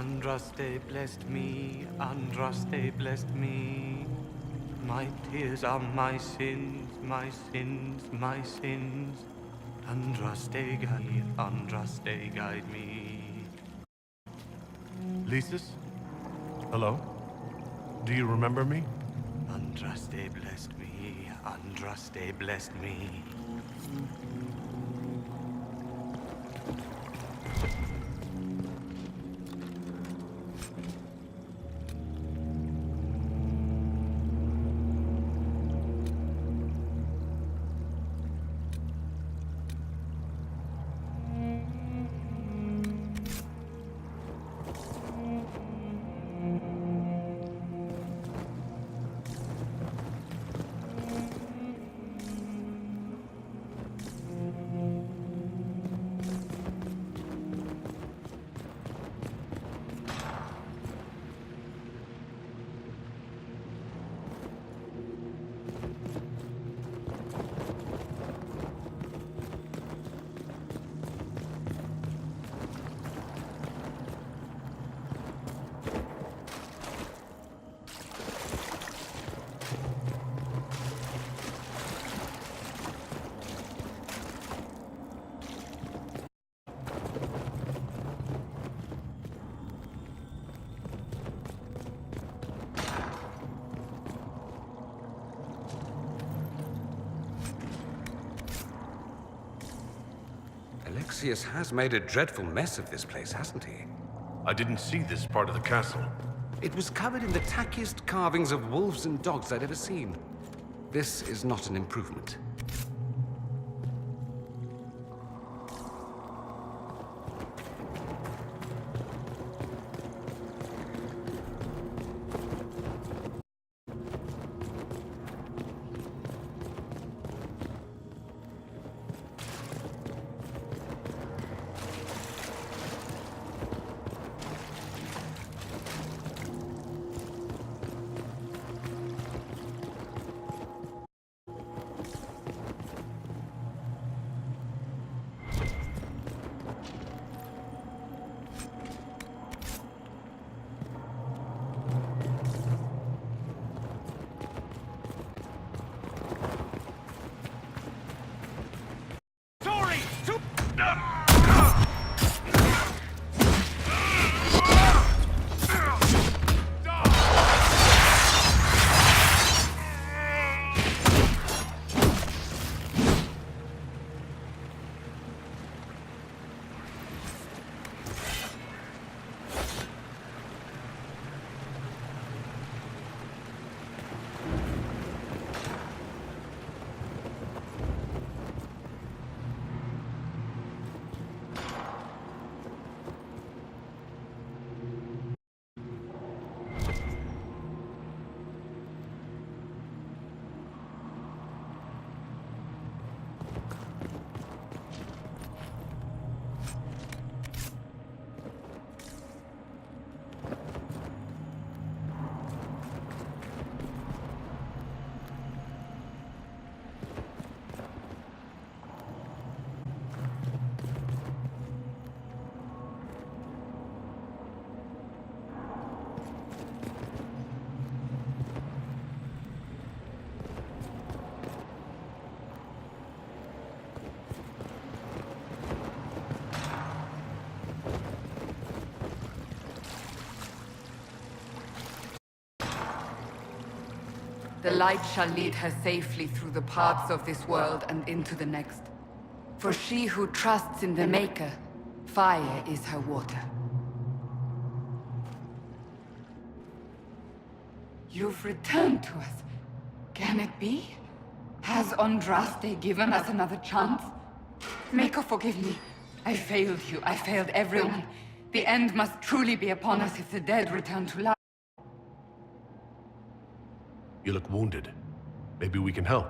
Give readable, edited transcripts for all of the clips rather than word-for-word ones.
Andraste blessed me, Andraste blessed me. My tears are my sins, my sins, my sins. Andraste guide me. Lysis? Hello? Do you remember me? Andraste blessed me, Andraste blessed me. Alexius has made a dreadful mess of this place, hasn't he? I didn't see this part of the castle. It was covered in the tackiest carvings of wolves and dogs I'd ever seen. This is not an improvement. The light shall lead her safely through the paths of this world and into the next. For she who trusts in the Maker, fire is her water. You've returned to us. Can it be? Has Andraste given us another chance? Maker, forgive me. I failed you. I failed everyone. The end must truly be upon us if the dead return to life. You look wounded. Maybe we can help.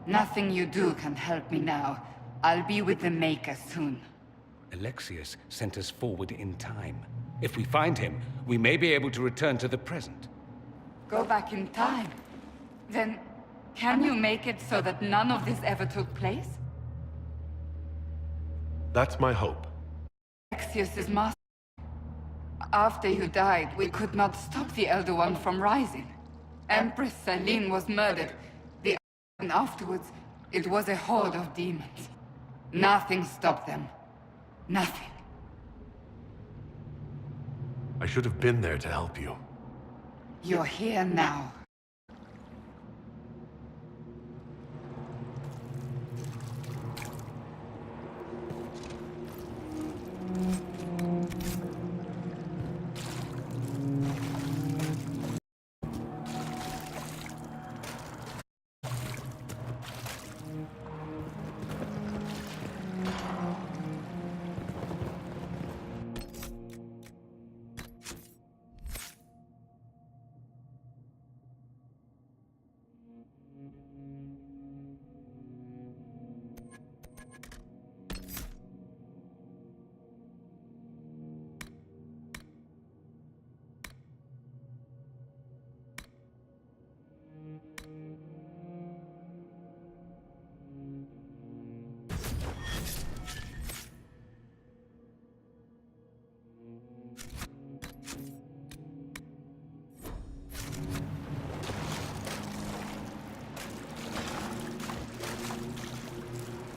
Nothing you do can help me now. I'll be with the Maker soon. Alexius sent us forward in time. If we find him, we may be able to return to the present. Go back in time? Then, can you make it so that none of this ever took place? That's my hope. Alexius's master... After you died, we could not stop the Elder One from rising. Empress Celine was murdered. And afterwards, it was a horde of demons. Nothing stopped them. Nothing. I should have been there to help you. You're here now.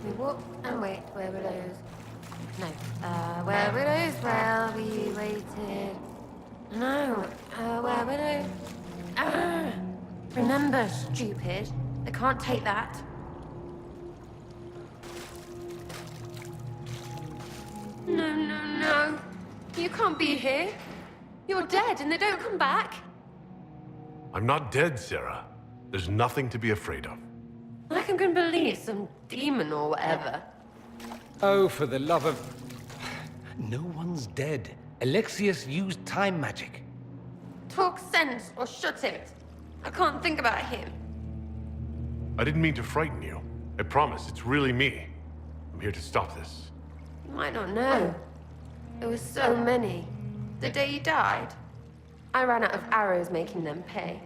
We walk and wait where widows. No. Where widows well we waited. No. Where widows. Remember, stupid. I can't take that. No, no, no. You can't be here. You're dead and they don't come back. I'm not dead, Sarah. There's nothing to be afraid of. Like I'm gonna believe some demon or whatever. Oh, for the love of... No one's dead. Alexius used time magic. Talk sense or shut it. I can't think about him. I didn't mean to frighten you. I promise, it's really me. I'm here to stop this. You might not know. There were so many. The day you died, I ran out of arrows making them pay.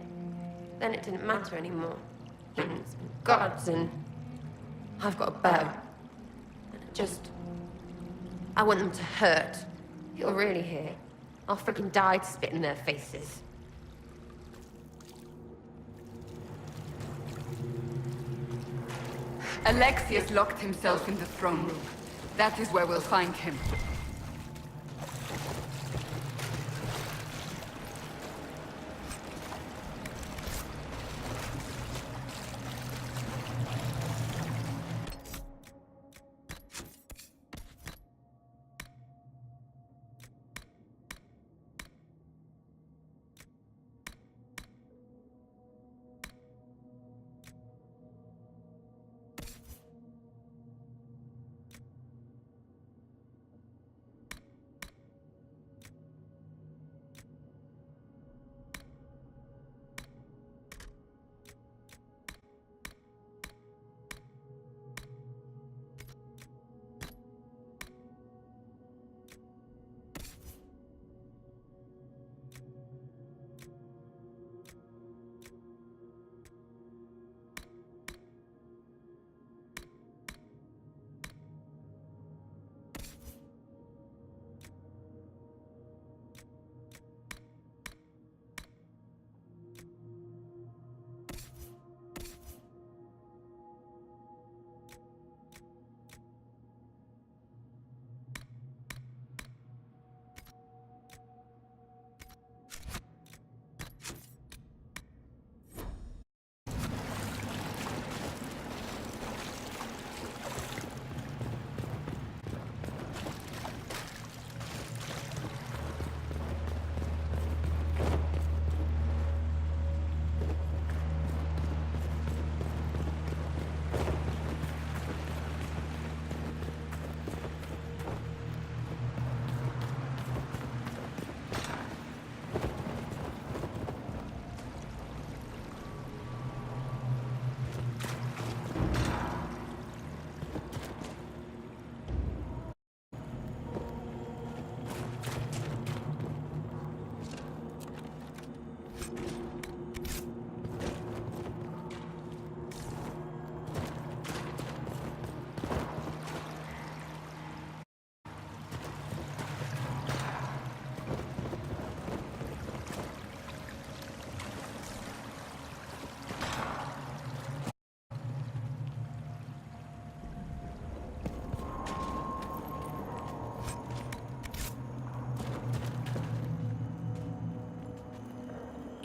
Then it didn't matter anymore. Humans and gods and... I've got a bow. And I want them to hurt. You're really here. I'll freaking die to spit in their faces. Alexius locked himself in the throne room. That is where we'll find him.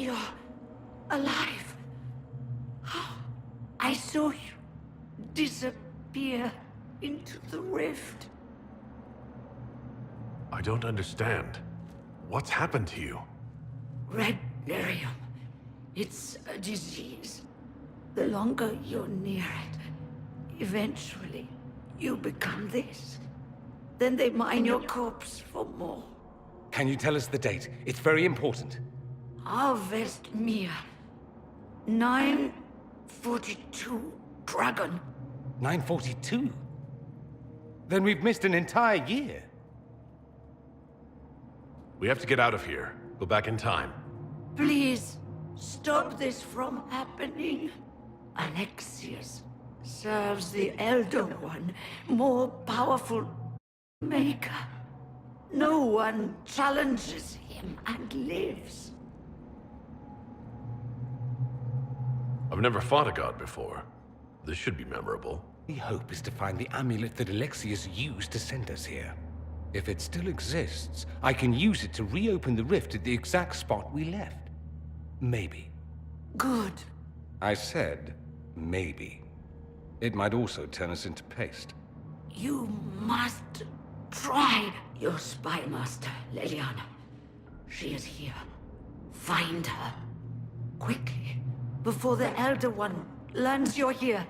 You're alive. I saw you disappear into the rift. I don't understand. What's happened to you? Red lyrium. It's a disease. The longer you're near it, eventually you become this. Then they mine your corpse for more. Can you tell us the date? It's very important. Harvest Mia. 942 Dragon. 942? Then we've missed an entire year. We have to get out of here. Go back in time. Please, stop this from happening. Alexius serves the Elder One, more powerful Maker. No one challenges him and lives. I've never fought a god before. This should be memorable. The hope is to find the amulet that Alexius used to send us here. If it still exists, I can use it to reopen the rift at the exact spot we left. Maybe. Good. I said, maybe. It might also turn us into paste. You must try your spy master, Leliana. She is here. Find her. Quickly, before the Elder One learns you're here.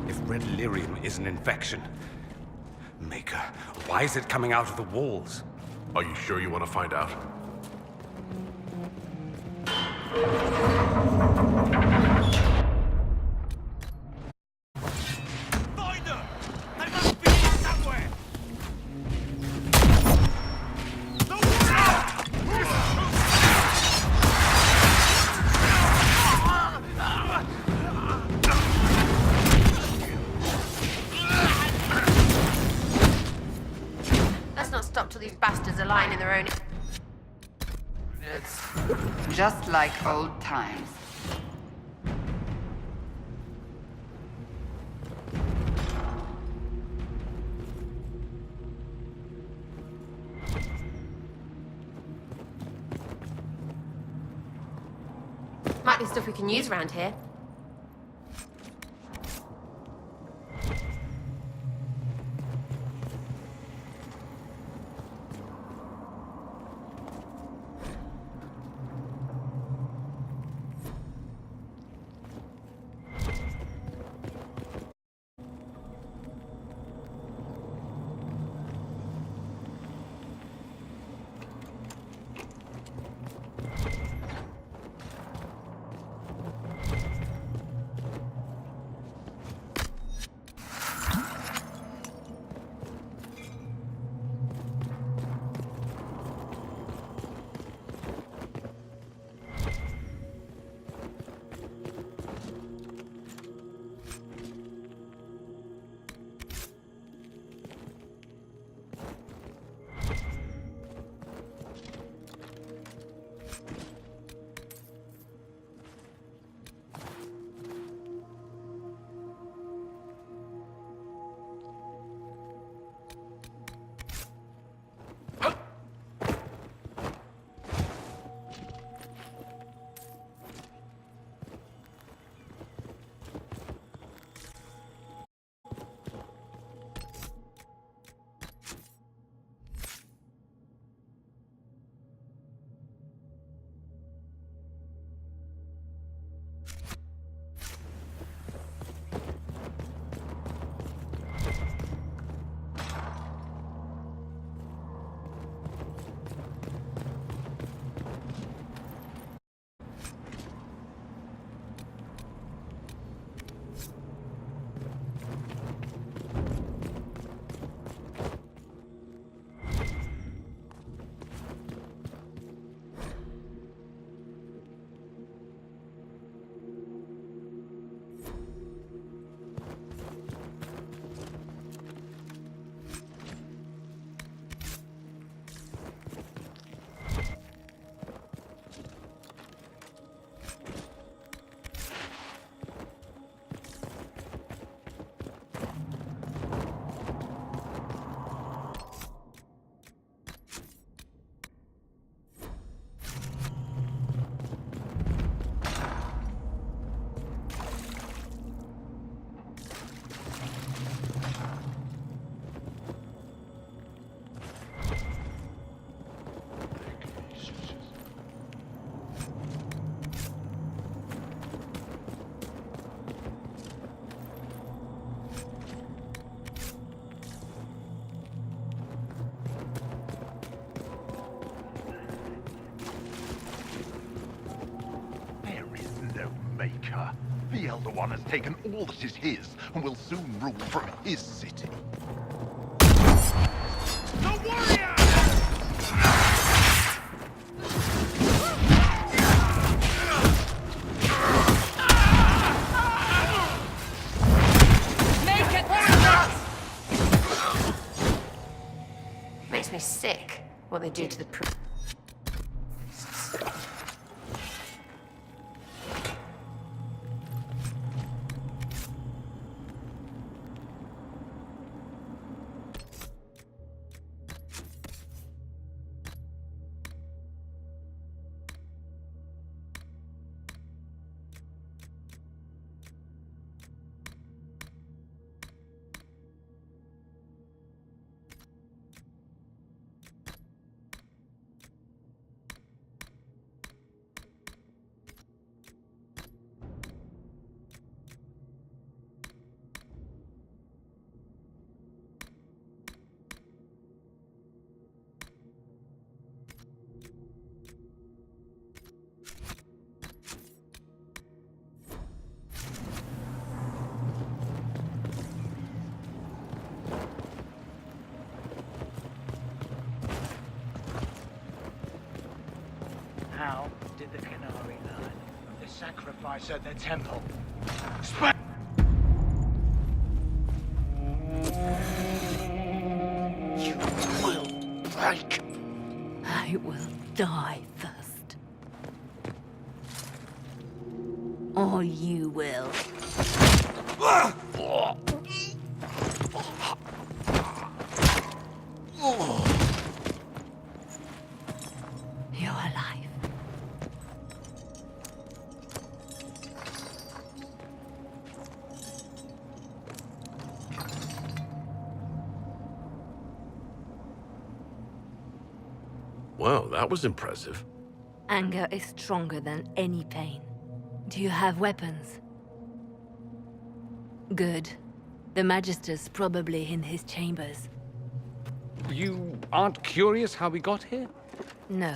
If red lyrium is an infection, Maker, why is it coming out of the walls? Are you sure you want to find out? Find her! They must be here somewhere! Let's not stop till these bastards are lying in their own... It's just like old times. Might be stuff we can use around here. Maker. The Elder One has taken all that is his and will soon rule from his city. The warrior! Makes me sick, what they do to the How did the Canary learn of the sacrifice at the temple? You will break. I will die first. Or you will. You're alive. Well, that was impressive. Anger is stronger than any pain. Do you have weapons? Good. The Magister's probably in his chambers. You aren't curious how we got here? No.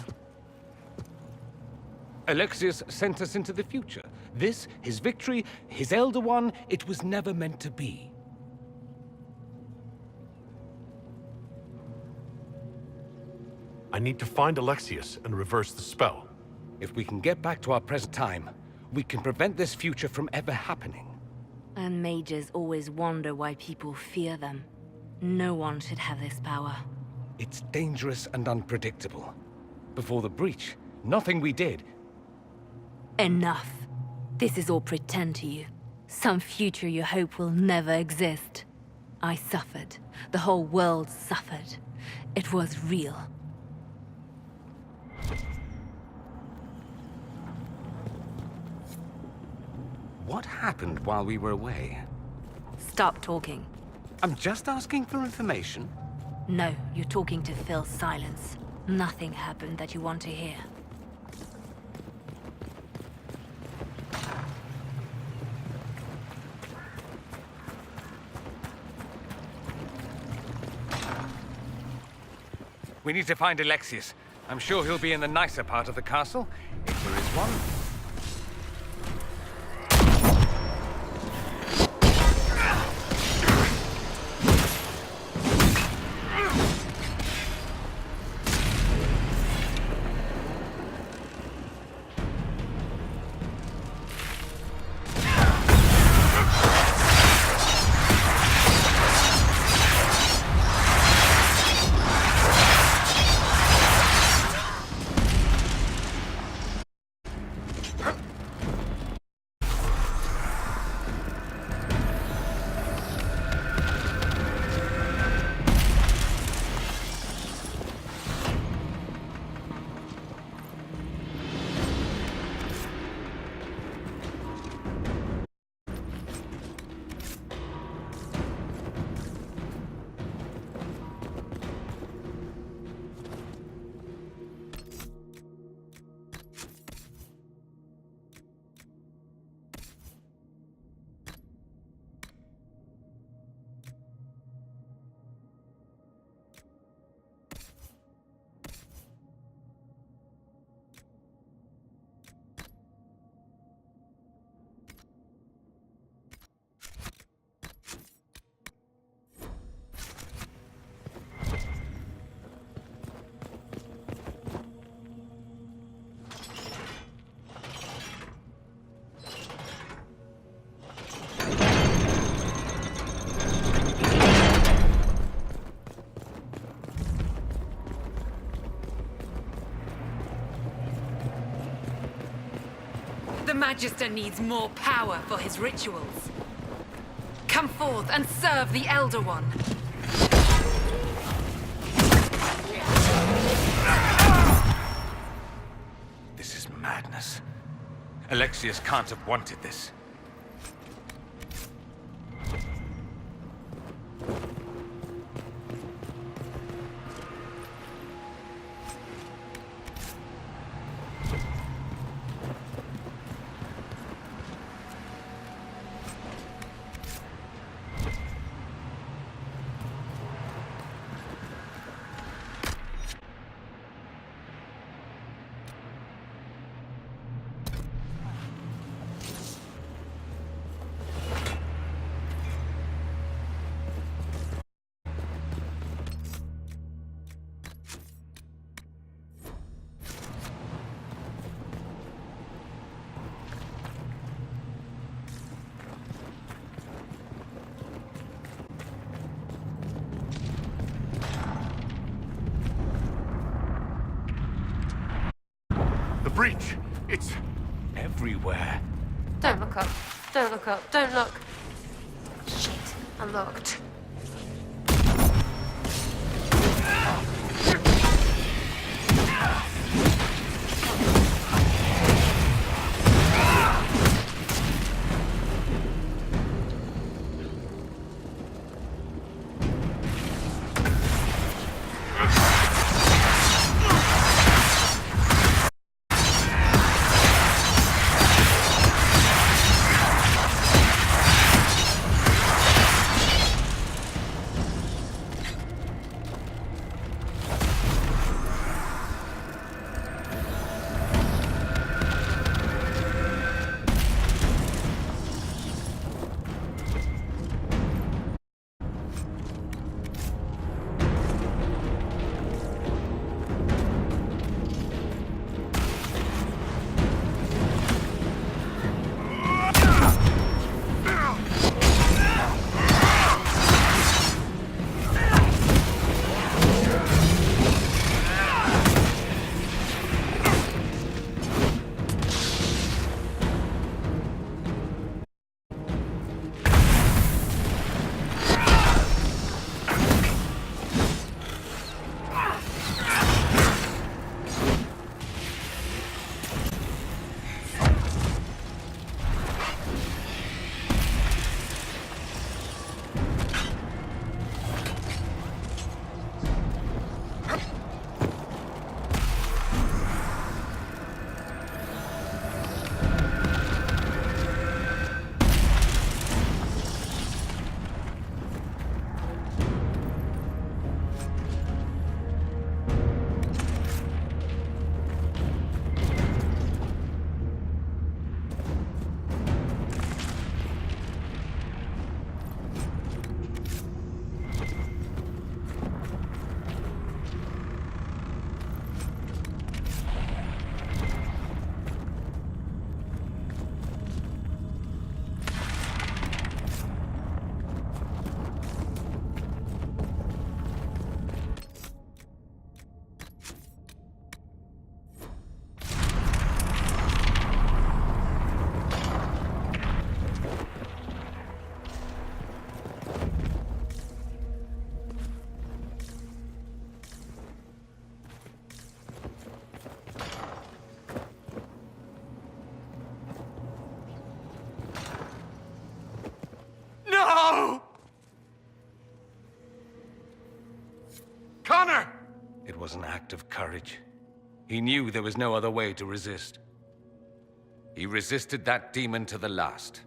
Alexius sent us into the future. This, his victory, his Elder One, it was never meant to be. I need to find Alexius and reverse the spell. If we can get back to our present time, we can prevent this future from ever happening. And mages always wonder why people fear them. No one should have this power. It's dangerous and unpredictable. Before the breach, nothing we did. Enough. This is all pretend to you. Some future you hope will never exist. I suffered. The whole world suffered. It was real. What happened while we were away? Stop talking. I'm just asking for information. No, you're talking to fill silence. Nothing happened that you want to hear. We need to find Alexius. I'm sure he'll be in the nicer part of the castle, if there is one. The Magister needs more power for his rituals. Come forth and serve the Elder One. This is madness. Alexius can't have wanted this. The breach! It's... everywhere. Don't look up. Don't look up. Don't look. Shit. I'm locked. No! Connor! It was an act of courage. He knew there was no other way to resist. He resisted that demon to the last.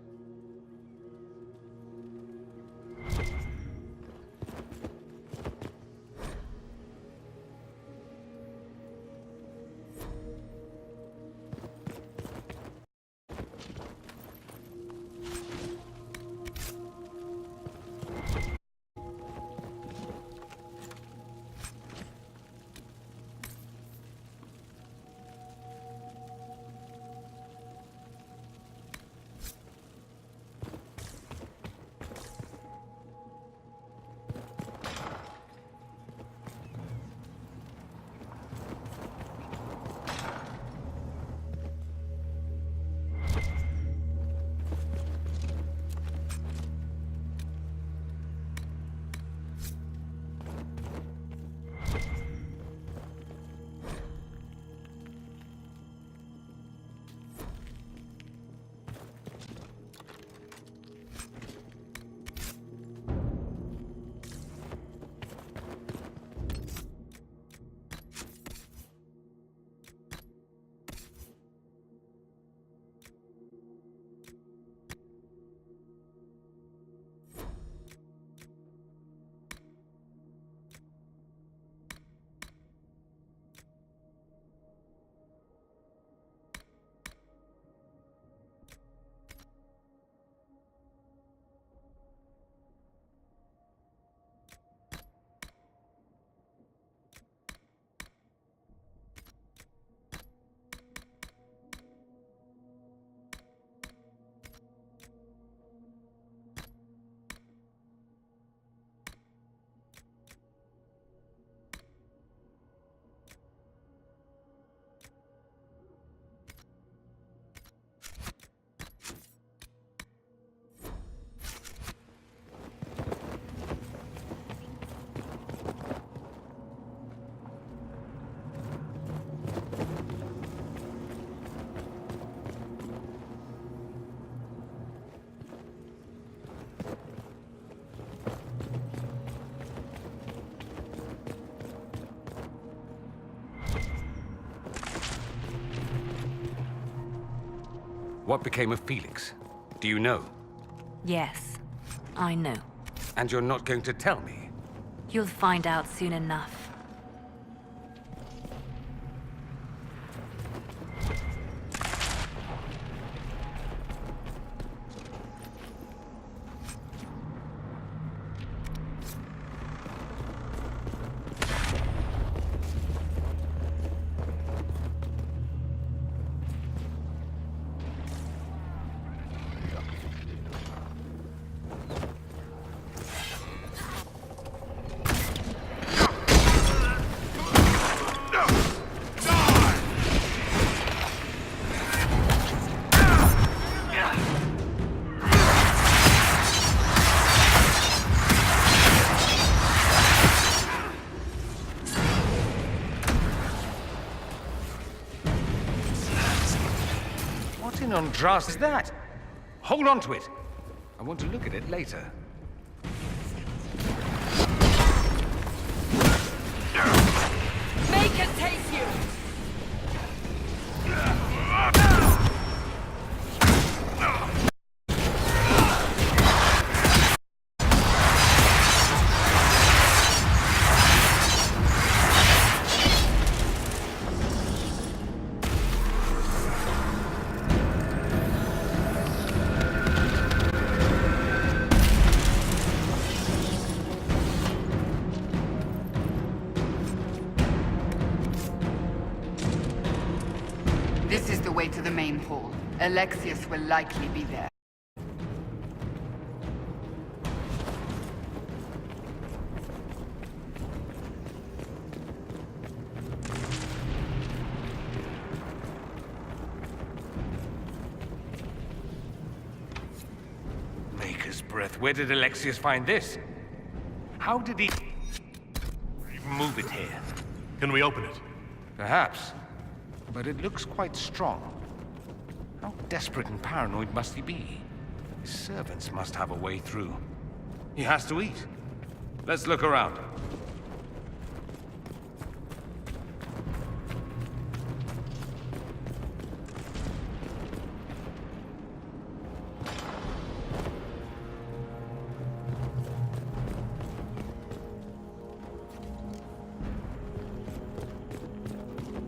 What became of Felix? Do you know? Yes, I know. And you're not going to tell me? You'll find out soon enough. What in Andras is that? Hold on to it. I want to look at it later. Make it taste you! This is the way to the main hall. Alexius will likely be there. Maker's breath. Where did Alexius find this? How did he move it here? Can we open it? Perhaps. But it looks quite strong. How desperate and paranoid must he be? His servants must have a way through. He has to eat. Let's look around.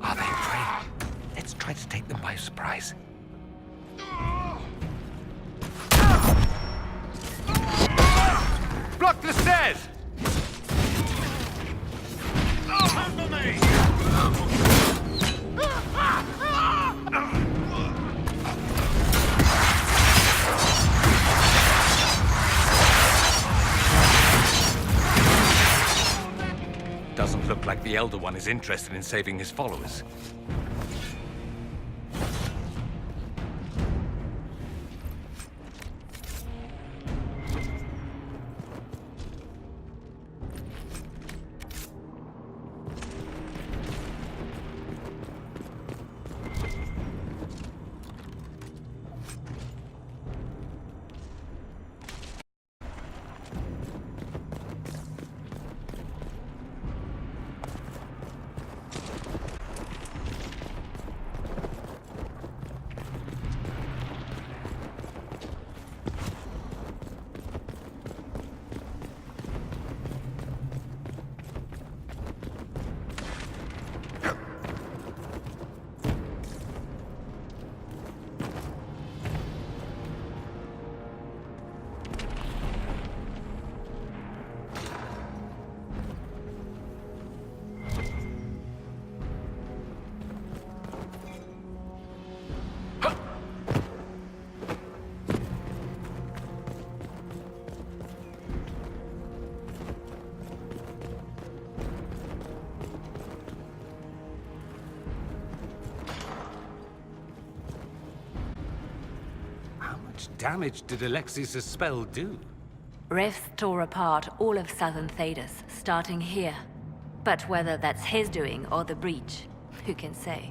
Are they afraid? Let's try to take them by surprise. Block the stairs! Handle me! Doesn't look like the Elder One is interested in saving his followers. How much damage did Alexius' spell do? Rifts tore apart all of southern Thedas, starting here. But whether that's his doing or the breach, who can say?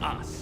us.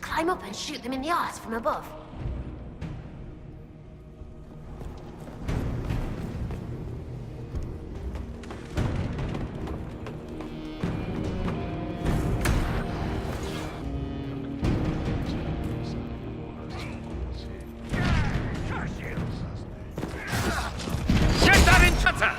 Climb up and shoot them in the eyes from above. Get that in, Shutter!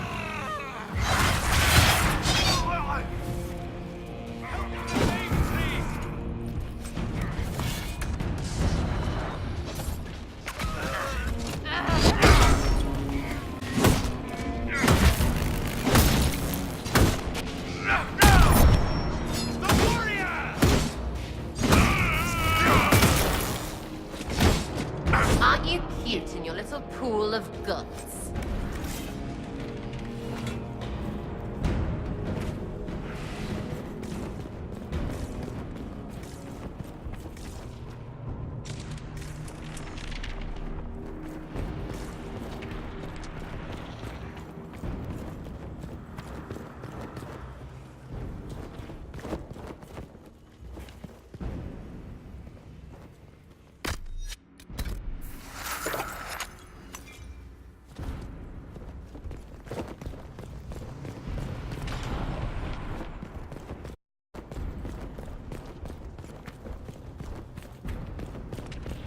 Aren't you cute in your little pool of guts?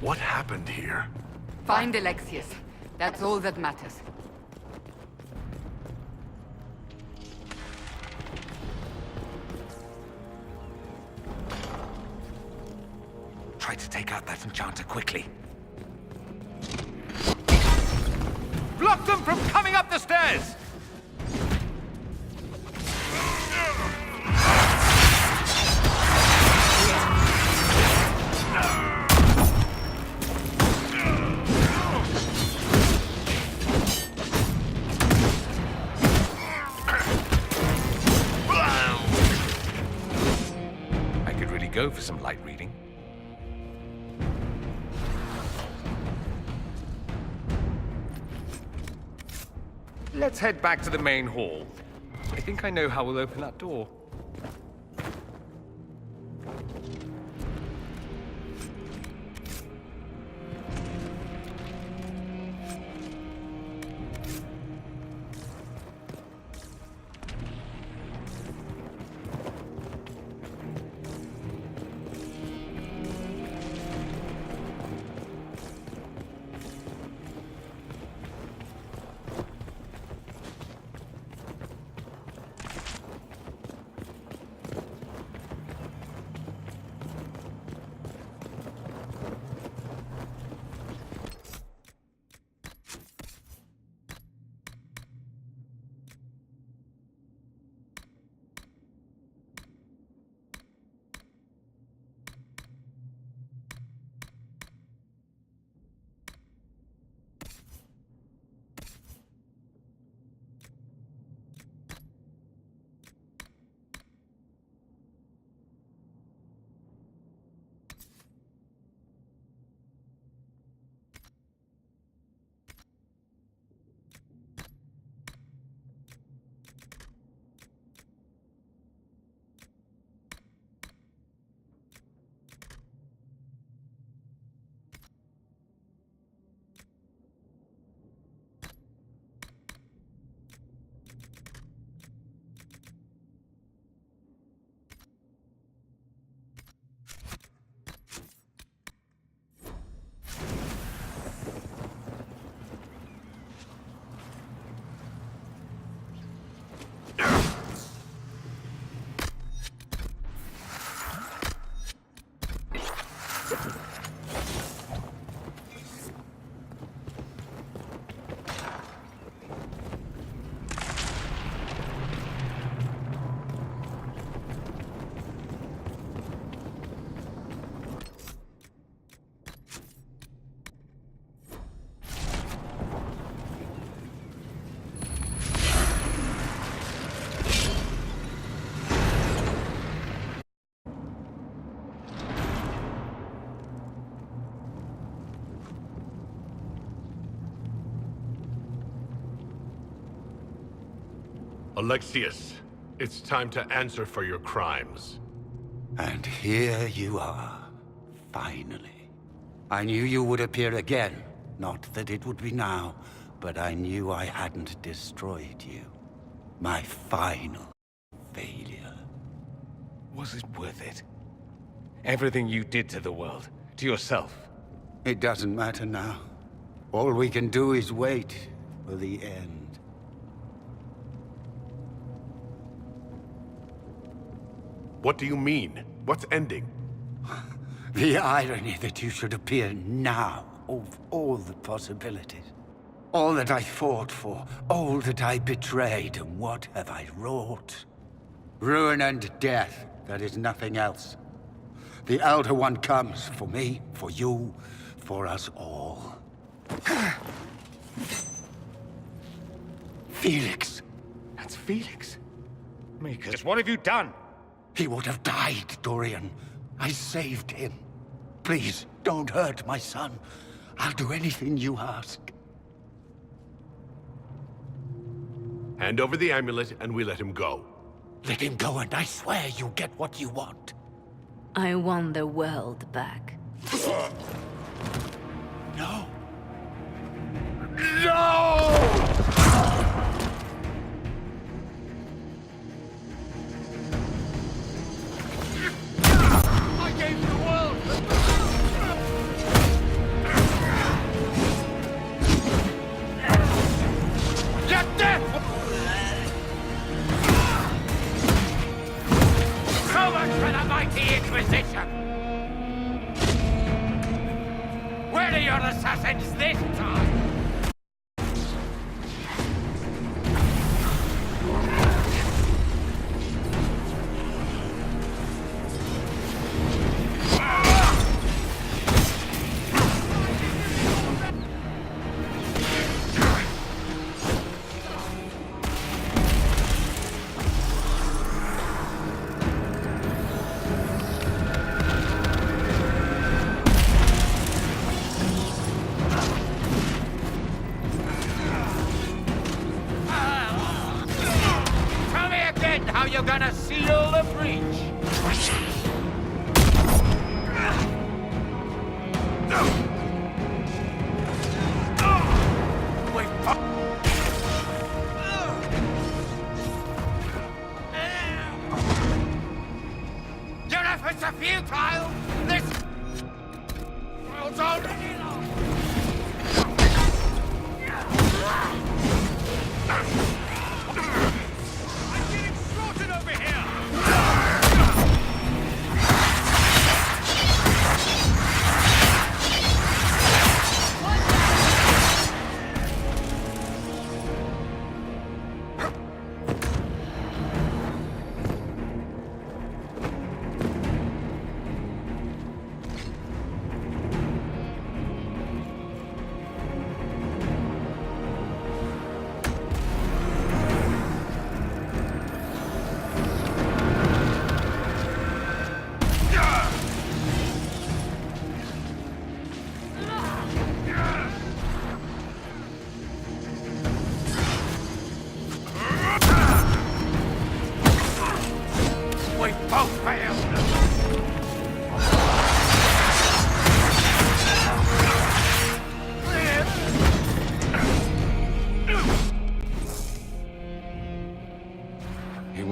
What happened here? Find Alexius. That's all that matters. Try to take out that enchanter quickly. Block them from coming up the stairs! Let's head back to the main hall. I think I know how we'll open that door. Alexius, it's time to answer for your crimes. And here you are, finally. I knew you would appear again. Not that it would be now, but I knew I hadn't destroyed you. My final failure. Was it worth it? Everything you did to the world, to yourself. It doesn't matter now. All we can do is wait for the end. What do you mean? What's ending? The irony that you should appear now, of all the possibilities. All that I fought for, all that I betrayed, and what have I wrought? Ruin and death, that is nothing else. The Elder One comes for me, for you, for us all. Felix. That's Felix. Makus, what have you done? He would have died, Dorian. I saved him. Please, don't hurt my son. I'll do anything you ask. Hand over the amulet and we let him go. Let him go and I swear you'll get what you want. I want the world back. No. No! So much for the mighty Inquisition! Where are your assassins this time?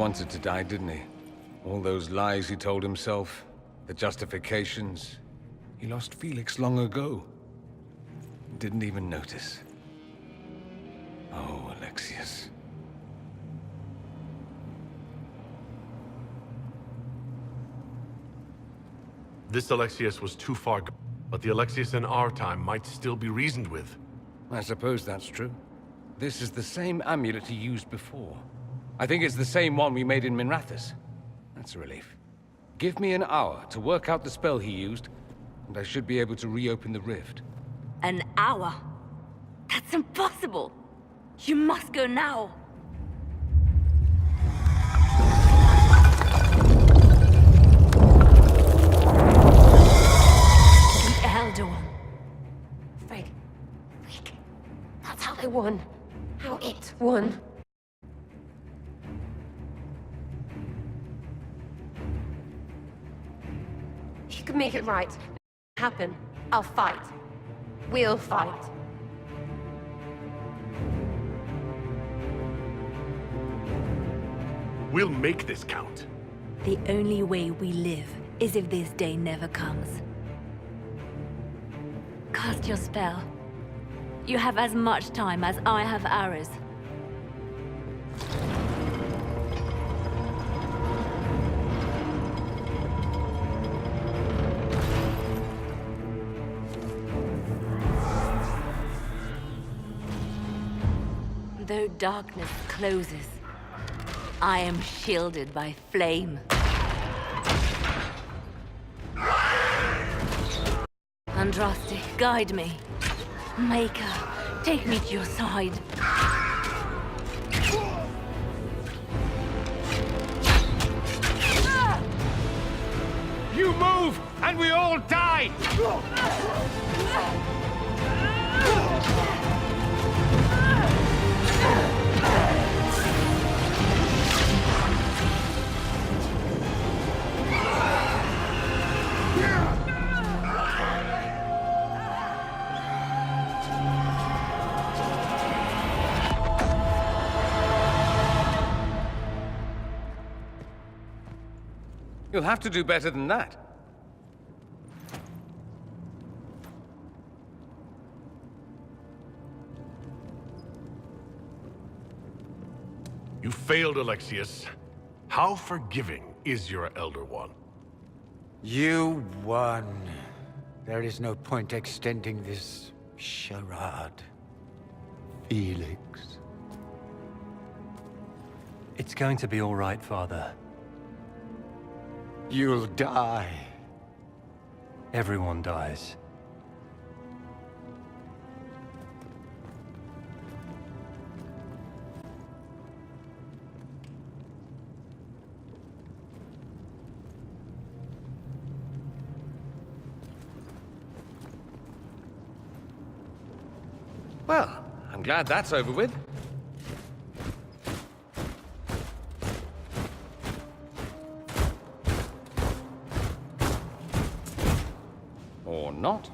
wanted to die, didn't he? All those lies he told himself, the justifications. He lost Felix long ago. Didn't even notice. Oh, Alexius. This Alexius was too far gone, but the Alexius in our time might still be reasoned with. I suppose that's true. This is the same amulet he used before. I think it's the same one we made in Minrathous. That's a relief. Give me an hour to work out the spell he used, and I should be able to reopen the rift. An hour? That's impossible! You must go now! The Elder One. Frigg. That's how they won. How it won. You can make it right. Happen. I'll fight. We'll fight. We'll make this count. The only way we live is if this day never comes. Cast your spell. You have as much time as I have arrows. Though darkness closes, I am shielded by flame. Andraste, guide me. Maker, take me to your side. You move, and we all die! You'll have to do better than that. You failed, Alexius. How forgiving is your Elder One? You won. There is no point extending this charade. Felix. It's going to be all right, Father. You'll die. Everyone dies. Well, I'm glad that's over with. Or not.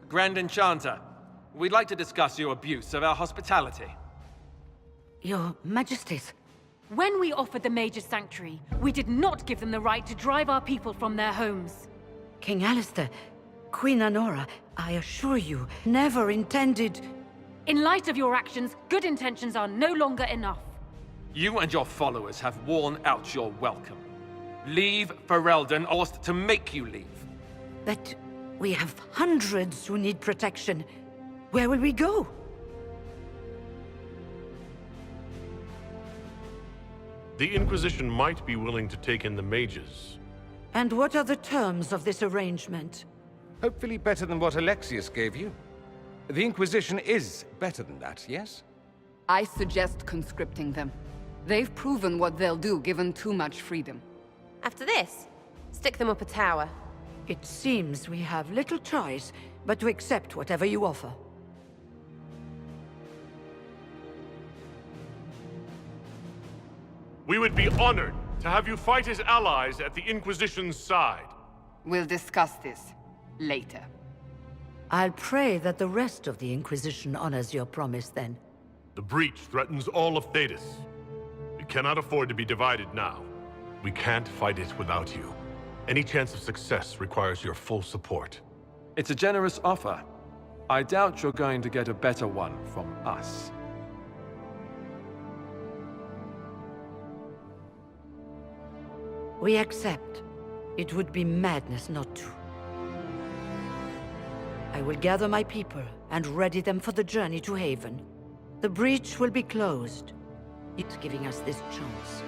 Grand Enchanter, we'd like to discuss your abuse of our hospitality. Your Majesties. When we offered the Mage's Sanctuary, we did not give them the right to drive our people from their homes. King Alistair, Queen Anora, I assure you, never intended... In light of your actions, good intentions are no longer enough. You and your followers have worn out your welcome. Leave Ferelden, or to make you leave. But we have hundreds who need protection. Where will we go? The Inquisition might be willing to take in the mages. And what are the terms of this arrangement? Hopefully better than what Alexius gave you. The Inquisition is better than that, yes? I suggest conscripting them. They've proven what they'll do given too much freedom. After this, stick them up a tower. It seems we have little choice but to accept whatever you offer. We would be honored to have you fight as allies at the Inquisition's side. We'll discuss this later. I'll pray that the rest of the Inquisition honors your promise then. The breach threatens all of Thedas. We cannot afford to be divided now. We can't fight it without you. Any chance of success requires your full support. It's a generous offer. I doubt you're going to get a better one from us. We accept. It would be madness not to. I will gather my people and ready them for the journey to Haven. The breach will be closed. It's giving us this chance.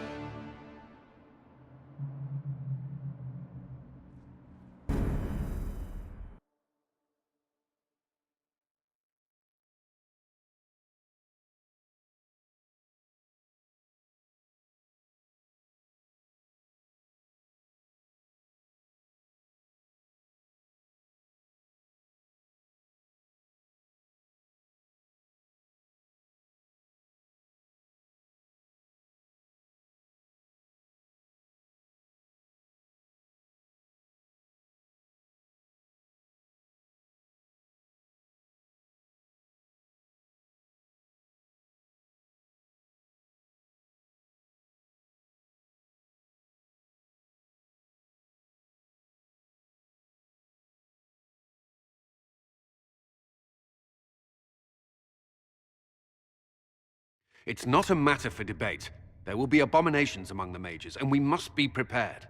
It's not a matter for debate. There will be abominations among the mages, and we must be prepared.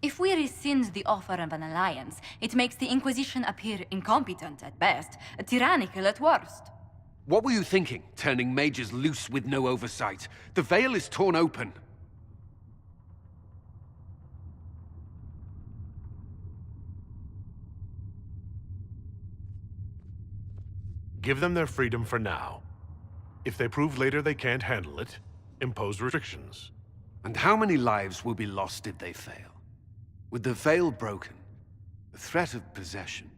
If we rescind the offer of an alliance, it makes the Inquisition appear incompetent at best, tyrannical at worst. What were you thinking, turning mages loose with no oversight? The veil is torn open. Give them their freedom for now. If they prove later they can't handle it, impose restrictions. And how many lives will be lost if they fail? With the veil broken, the threat of possession.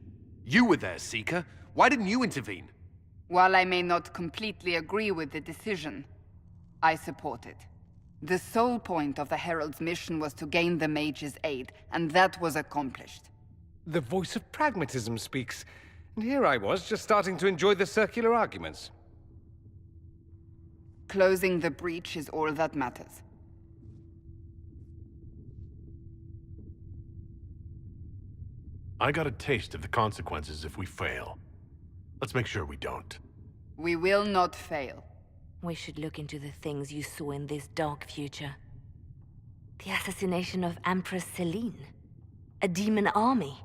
You were there, Seeker. Why didn't you intervene? While I may not completely agree with the decision, I support it. The sole point of the Herald's mission was to gain the mage's aid, and that was accomplished. The voice of pragmatism speaks. And here I was, just starting to enjoy the circular arguments. Closing the breach is all that matters. I got a taste of the consequences if we fail. Let's make sure we don't. We will not fail. We should look into the things you saw in this dark future. The assassination of Empress Celine. A demon army.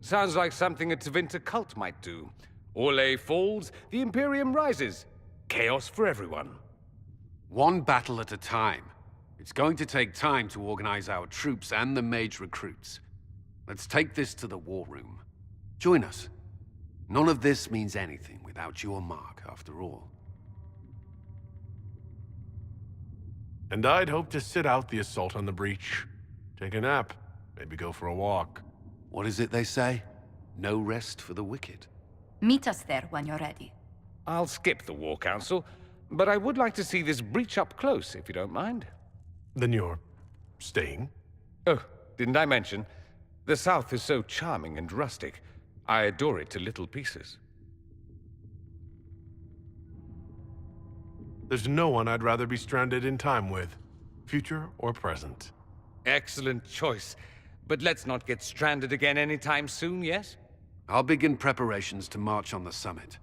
Sounds like something a Tevinter cult might do. Orlais falls, the Imperium rises. Chaos for everyone. One battle at a time. It's going to take time to organize our troops and the mage recruits. Let's take this to the war room. Join us. None of this means anything without your mark, after all. And I'd hope to sit out the assault on the breach. Take a nap. Maybe go for a walk. What is it they say? No rest for the wicked. Meet us there when you're ready. I'll skip the War Council, but I would like to see this breach up close, if you don't mind. Then you're staying? Oh, didn't I mention? The South is so charming and rustic. I adore it to little pieces. There's no one I'd rather be stranded in time with, future or present. Excellent choice. But let's not get stranded again anytime soon, yes? I'll begin preparations to march on the summit.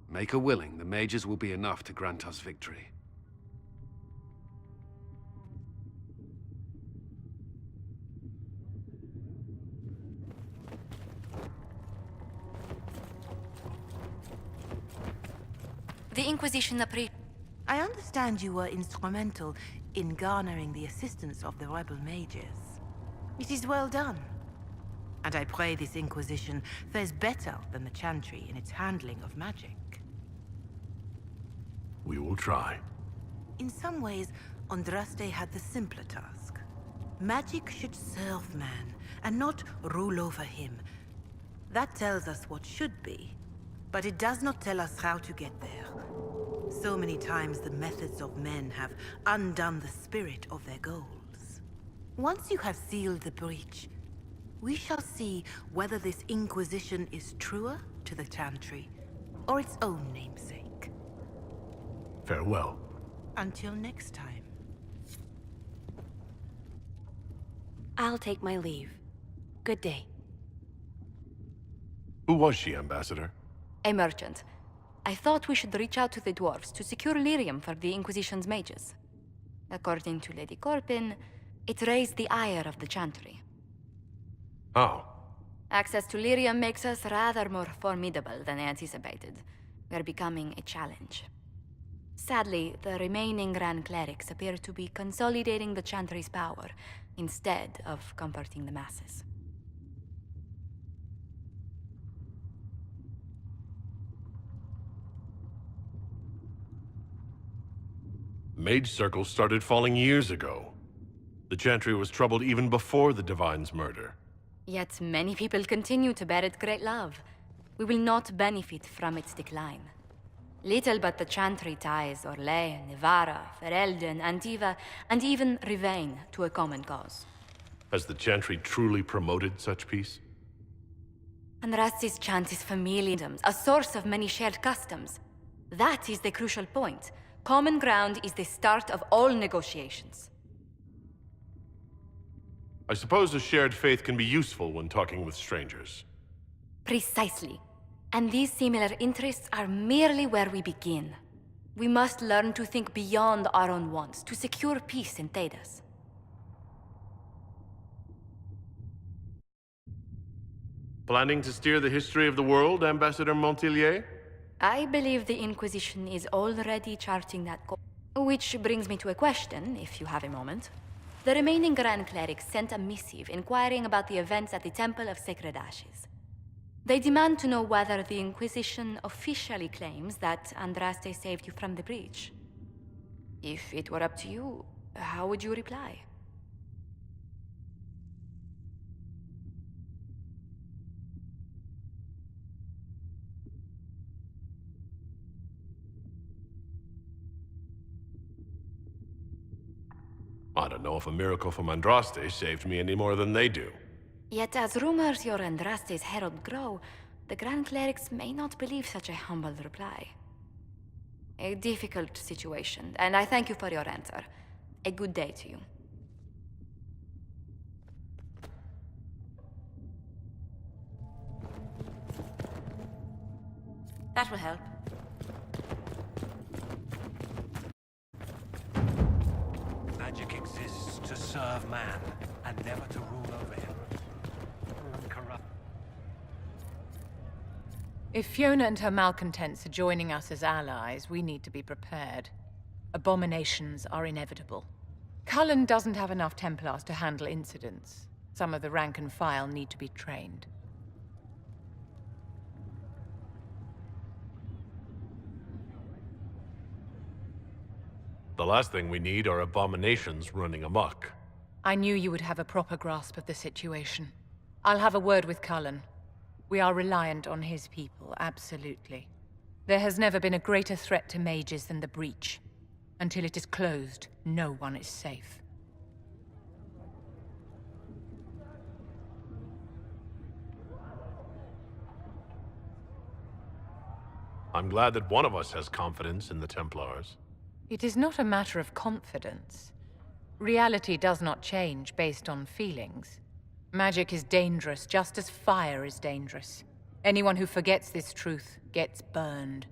Maker willing, the mages will be enough to grant us victory. The Inquisition I understand you were instrumental in garnering the assistance of the rebel mages. It is well done. And I pray this Inquisition fares better than the Chantry in its handling of magic. We will try. In some ways, Andraste had the simpler task. Magic should serve man, and not rule over him. That tells us what should be, but it does not tell us how to get there. So many times the methods of men have undone the spirit of their goals. Once you have sealed the breach, we shall see whether this Inquisition is truer to the Chantry, or its own namesake. Farewell. Until next time. I'll take my leave. Good day. Who was she, Ambassador? A merchant. I thought we should reach out to the dwarves to secure lyrium for the Inquisition's mages. According to Lady Corpin, it raised the ire of the Chantry. How? Access to lyrium makes us rather more formidable than anticipated. We're becoming a challenge. Sadly, the remaining Grand Clerics appear to be consolidating the Chantry's power, instead of comforting the masses. Mage circles started falling years ago. The Chantry was troubled even before the Divine's murder. Yet many people continue to bear it great love. We will not benefit from its decline. Little but the Chantry ties Orlais, Nevarra, Ferelden, Antiva, and even Rivain to a common cause. Has the Chantry truly promoted such peace? Andraste's chant is familialism, a source of many shared customs. That is the crucial point. Common ground is the start of all negotiations. I suppose a shared faith can be useful when talking with strangers. Precisely. And these similar interests are merely where we begin. We must learn to think beyond our own wants to secure peace in Thedas. Planning to steer the history of the world, Ambassador Montilier? I believe the Inquisition is already charting that course. Which brings me to a question, if you have a moment. The remaining Grand Clerics sent a missive inquiring about the events at the Temple of Sacred Ashes. They demand to know whether the Inquisition officially claims that Andraste saved you from the breach. If it were up to you, how would you reply? I don't know if a miracle from Andraste saved me any more than they do. Yet as rumors your Andraste's herald grow, the Grand Clerics may not believe such a humble reply. A difficult situation, and I thank you for your answer. A good day to you. That will help. Magic exists to serve man, and never to rule over him. Corrupt. If Fiona and her malcontents are joining us as allies, we need to be prepared. Abominations are inevitable. Cullen doesn't have enough Templars to handle incidents. Some of the rank and file need to be trained. The last thing we need are abominations running amok. I knew you would have a proper grasp of the situation. I'll have a word with Cullen. We are reliant on his people, absolutely. There has never been a greater threat to mages than the breach. Until it is closed, no one is safe. I'm glad that one of us has confidence in the Templars. It is not a matter of confidence. Reality does not change based on feelings. Magic is dangerous, just as fire is dangerous. Anyone who forgets this truth gets burned.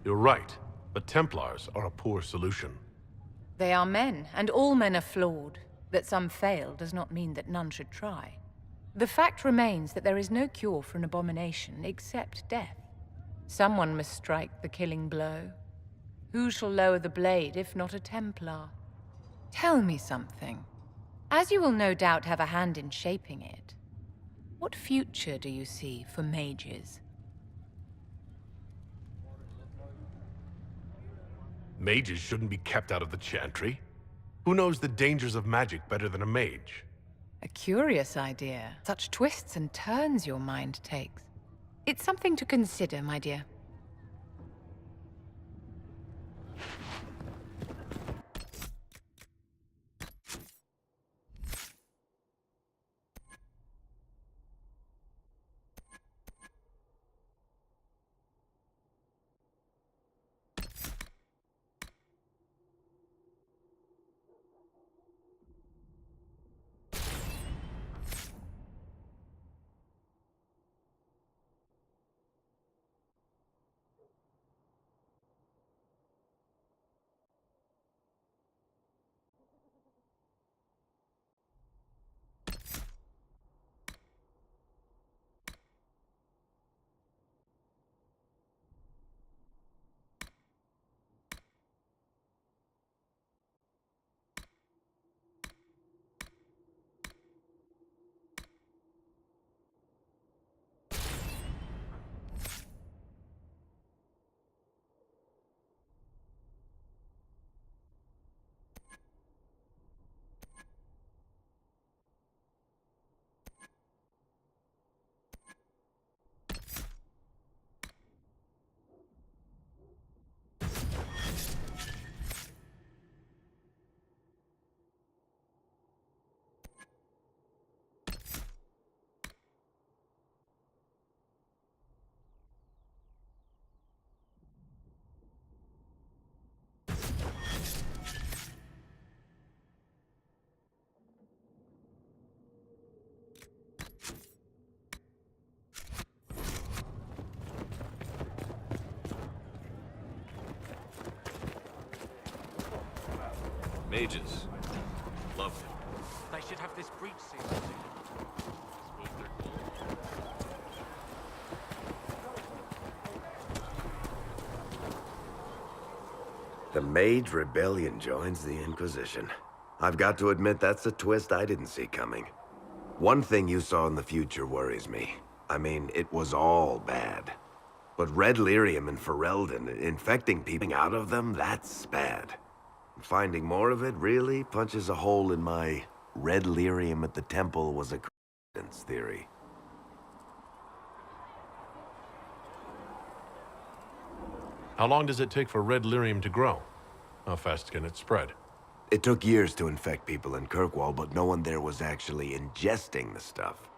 You're right, but Templars are a poor solution. They are men, and all men are flawed. That some fail does not mean that none should try. The fact remains that there is no cure for an abomination except death. Someone must strike the killing blow. Who shall lower the blade if not a Templar? Tell me something. As you will no doubt have a hand in shaping it, what future do you see for mages? Mages shouldn't be kept out of the Chantry. Who knows the dangers of magic better than a mage? A curious idea. Such twists and turns your mind takes. It's something to consider, my dear. Mages. Love them. They should have this breach sealed. The Mage Rebellion joins the Inquisition. I've got to admit that's a twist I didn't see coming. One thing you saw in the future worries me. I mean, it was all bad. But Red Lyrium and Ferelden, infecting people out of them, that's bad. Finding more of it really punches a hole in my Red Lyrium at the temple was a coincidence theory. How long does it take for Red Lyrium to grow? How fast can it spread? It took years to infect people in Kirkwall, but no one there was actually ingesting the stuff.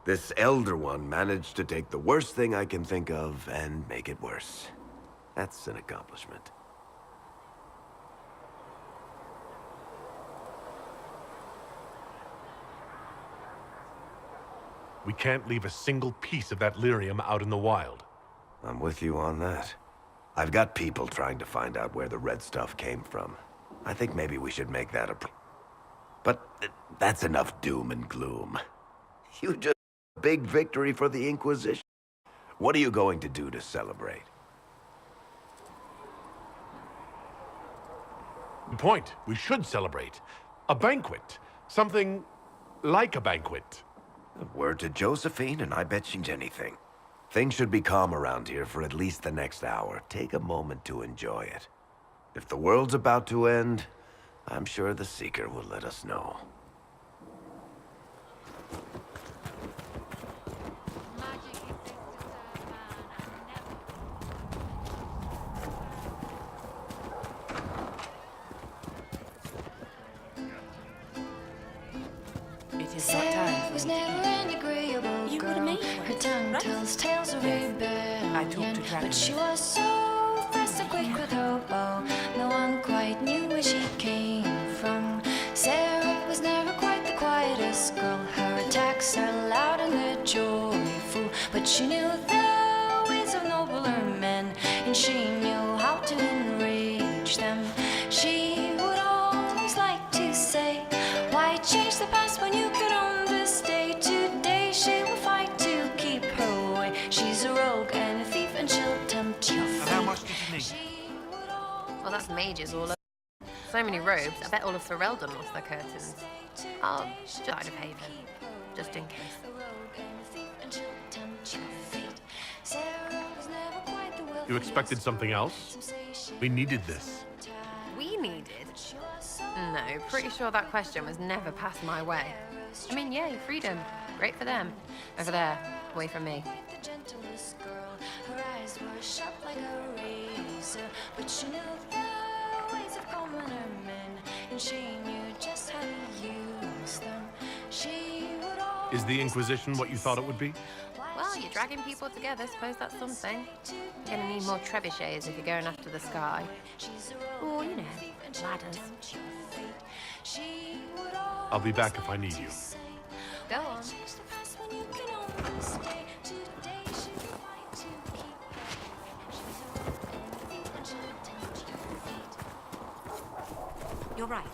This Elder One managed to take the worst thing I can think of and make it worse. That's an accomplishment. We can't leave a single piece of that lyrium out in the wild. I'm with you on that. I've got people trying to find out where the red stuff came from. I think maybe we should make that a... But that's enough doom and gloom. You just... big victory for the Inquisition. What are you going to do to celebrate? Good point. We should celebrate. A banquet. Something like a banquet. Word to Josephine, and I bet she's anything. Things should be calm around here for at least the next hour. Take a moment to enjoy it. If the world's about to end, I'm sure the Seeker will let us know. It is not time for me. You were the maid, Her tongue tells tales of rebellion, I talked to Dragon. but she was so fast and quick with her bow. No one quite knew where she came from. Sarah was never quite the quietest girl. Her attacks are loud and they're joyful, but she knew the ways of nobler men, and she knew how to enrage them. She would always like to say, "Why change the past when you could understay today?" She will fight to keep her way. She's a rogue and a thief, and she'll tempt your fate. And how much did you need? Well, that's mages all over. So many robes, I bet all of Ferelden lost their curtains. I'll try to pay them, just in case. You expected something else? We needed this. We needed? No, pretty sure that question was never passed my way. I mean, yay, freedom. Great for them. Over there, away from me. Her eyes were sharp like a razor, but she knew the ways of commoner men, and she knew just how to use them. She would always... Is the Inquisition what you thought it would be? Well, you're dragging people together, suppose that's something. You're gonna need more trebuchets if you're going after the sky. Or, you know, ladders. I'll be back if I need you. Go on. You're right.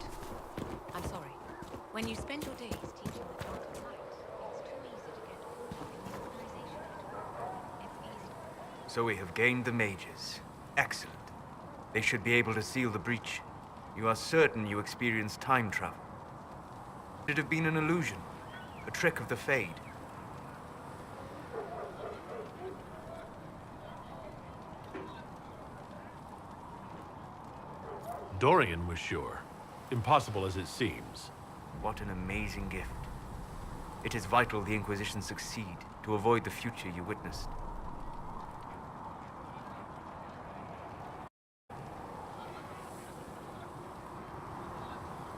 I'm sorry. When you spend your days teaching the dark of light, it's too easy to get caught up in the organization of it. It's easy. So we have gained the mages. Excellent. They should be able to seal the breach. You are certain you experienced time travel. Could it have been an illusion? A trick of the Fade? Dorian was sure. Impossible as it seems. What an amazing gift. It is vital the Inquisition succeed to avoid the future you witnessed.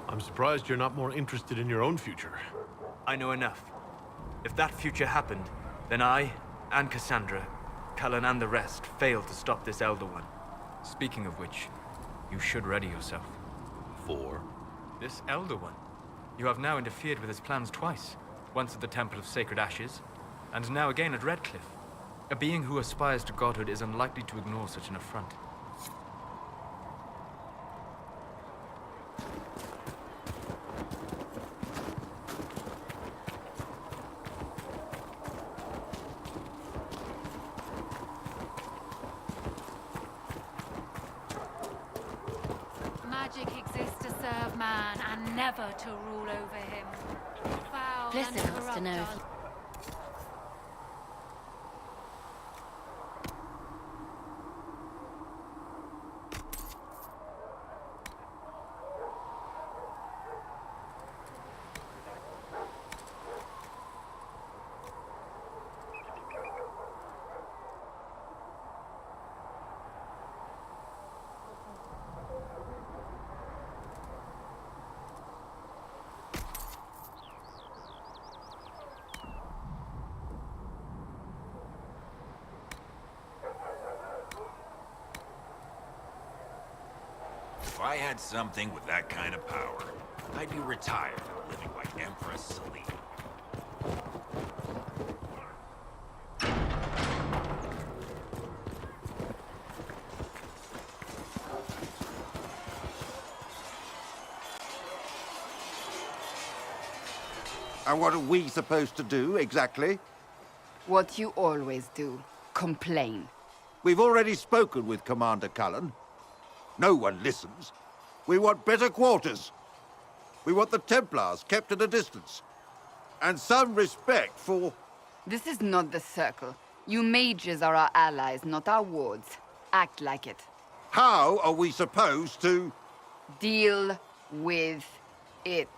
I'm surprised you're not more interested in your own future. I know enough. If that future happened, then I, and Cassandra, Cullen and the rest, failed to stop this Elder One. Speaking of which, you should ready yourself. For? This Elder One. You have now interfered with his plans twice. Once at the Temple of Sacred Ashes, and now again at Redcliffe. A being who aspires to godhood is unlikely to ignore such an affront. man and never to rule over him. Foul Listen, and wants to know if corrupt If I had something with that kind of power, I'd be retired and living like Empress Celine. And what are we supposed to do, exactly? What you always do. Complain. We've already spoken with Commander Cullen. No one listens. We want better quarters. We want the Templars kept at a distance. And some respect for... This is not the Circle. You mages are our allies, not our wards. Act like it. How are we supposed to... Deal with it.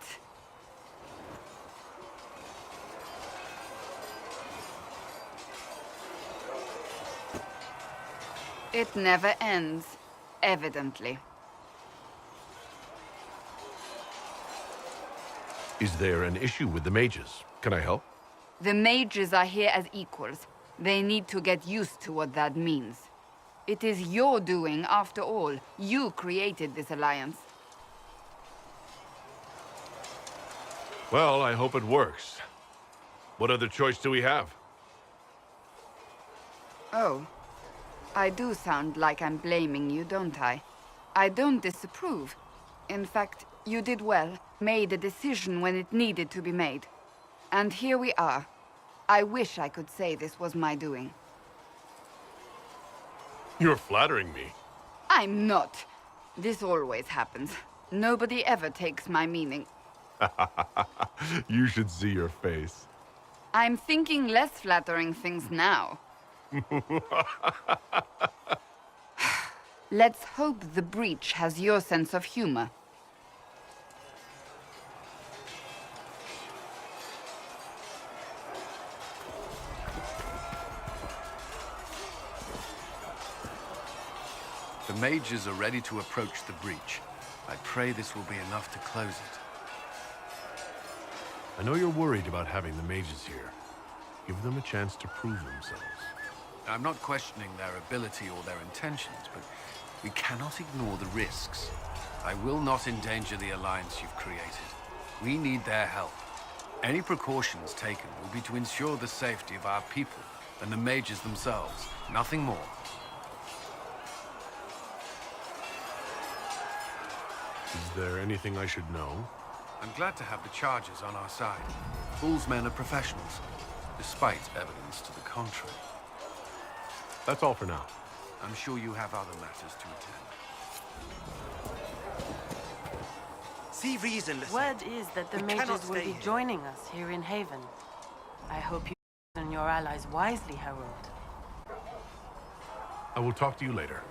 It never ends, evidently. Is there an issue with the mages? Can I help? The mages are here as equals. They need to get used to what that means. It is your doing, after all. You created this alliance. Well, I hope it works. What other choice do we have? Oh. I do sound like I'm blaming you, don't I? I don't disapprove. In fact, you did well. Made a decision when it needed to be made. And here we are. I wish I could say this was my doing. You're flattering me. I'm not. This always happens. Nobody ever takes my meaning. You should see your face. I'm thinking less flattering things now. Let's hope the breach has your sense of humor. The mages are ready to approach the breach. I pray this will be enough to close it. I know you're worried about having the mages here. Give them a chance to prove themselves. I'm not questioning their ability or their intentions, but we cannot ignore the risks. I will not endanger the alliance you've created. We need their help. Any precautions taken will be to ensure the safety of our people and the mages themselves. Nothing more. Is there anything I should know? I'm glad to have the Chargers on our side. Bull's men are professionals, despite evidence to the contrary. That's all for now. I'm sure you have other matters to attend. See reason, listen. Word is that the We cannot mages will stay be here. joining us here in Haven. I hope you and your allies wisely, Harold. I will talk to you later.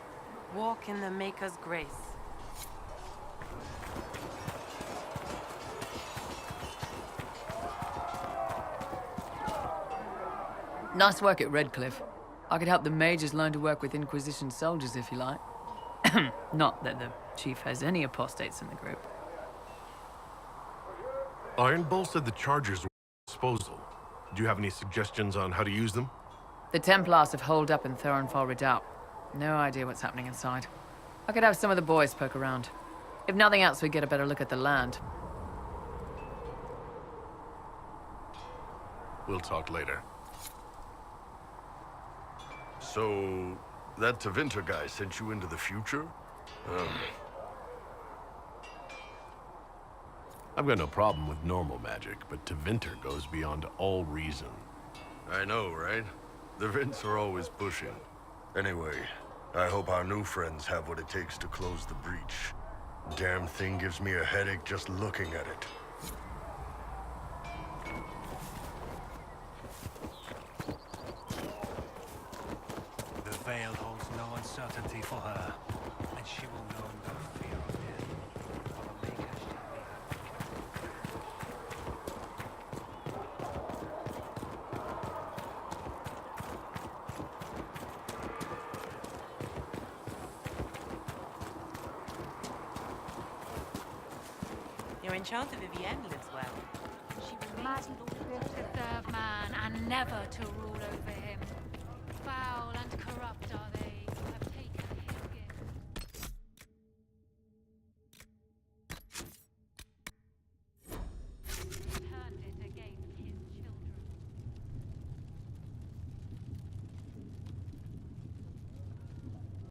Walk in the Maker's grace. Nice work at Redcliffe. I could help the mages learn to work with Inquisition soldiers if you like. Not that the Chief has any apostates in the group. Iron Bull said the Chargers were at disposal. Do you have any suggestions on how to use them? The Templars have holed up in Thorinfal Redoubt. No idea what's happening inside. I could have some of the boys poke around. If nothing else, we get a better look at the land. We'll talk later. So, that Tevinter guy sent you into the future? I've got no problem with normal magic, but Tevinter goes beyond all reason. I know, right? The Vints are always pushing. Anyway, I hope our new friends have what it takes to close the breach. Damn thing gives me a headache just looking at it. The veil holds no uncertainty for her, and she will know no fear of death. For the Maker shall be her Your enchanter Vivienne lives well. She was mad to serve man and never to rule over him.